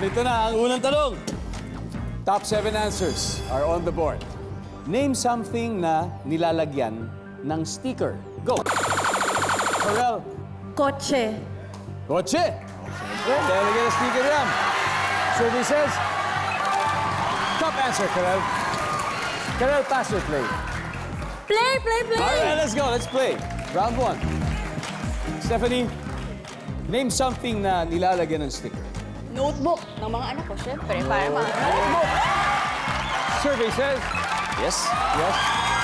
Narito na ang unang tanong. Top 7 answers are on the board. Name something na nilalagyan ng sticker. Go! Corel. Kotse. Kotse. Siyempre, nilalagyan ng sticker yan. Survey says, top answer, Corel. Corel, pass or play? Play, play, play. All right, let's go. Let's play. Round 1. Stephanie, name something na nilalagyan ng sticker. Notebook ng mga anak ko, syempre. Para mga notebook. Survey says, yes, yes.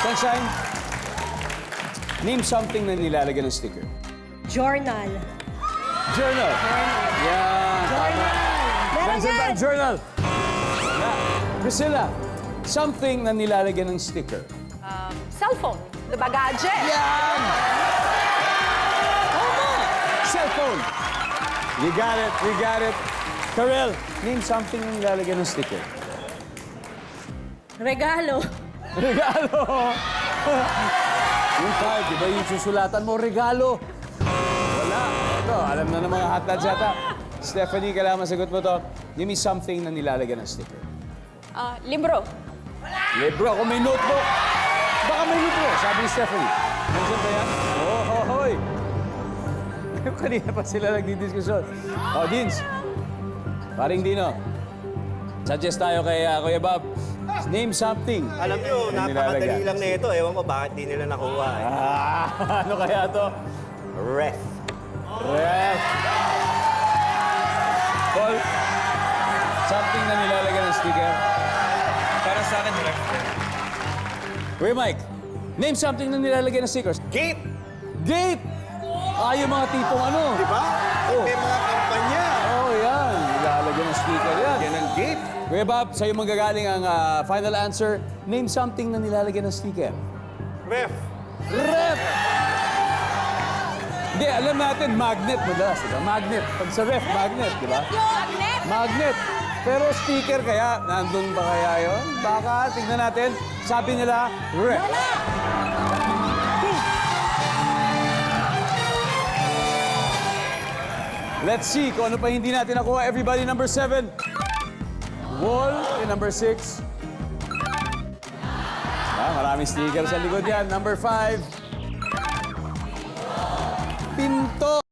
Sunshine, name something na nilalagyan ng sticker. Journal. Journal. Yan, tama. Meron Pencil yan. bag journal. Yeah. Priscilla, something na nilalagyan ng sticker. Cellphone. Diba, gadget? Yan! Cellphone. You got it, you got it. Karel, name something na nilalagyan ng sticker. Regalo. Regalo! Yung card, di ba yung susulatan mo, regalo? Wala. Ito, alam na ng mga hotdogs yata. Stephanie, kailangan masagot mo to. Give me something na nilalagyan ng sticker. Libro. Libro, kung may notebook. Baka may libro, sabi ni Stephanie. Nandiyan ba yan? Oh, hoy! Kanina pa sila nagdidiskusyon. Oh, Dins. Paring Dino. Suggest tayo kay Kuya Bob. Name something. Alam nyo, na napakadali nilalagyan. lang na ito. Ewan ko bakit di nila nakuha. Eh. Ano kaya to? Ref. Ref. Paul, something na nilalagyan ng sticker. Para sa akin, ref. Kuya Mike, name something na nilalagyan ng stickers. Gate! Gate! Yung mga tipong ano. Di ba? Oh. May mga kampanya. Oh, yan. Nilalagyan ng sticker yan. Yan ang gate. Kuya Bob, sa'yo manggagaling ang final answer. Name something na nilalagyan ng sticker. Ref. Ref! Hindi, alam natin, magnet madalas, di ba? Magnet. Pag sa ref, magnet, di ba? Magnet. Magnet. Pero sticker kaya, nandun ba kaya yun? Baka, tignan natin. Sabi nila, ref. Let's see kung ano pa hindi natin nakuha. Everybody, number 7. Wall, number 6. Maraming sticker sa likod yan. Number 5. Pinto.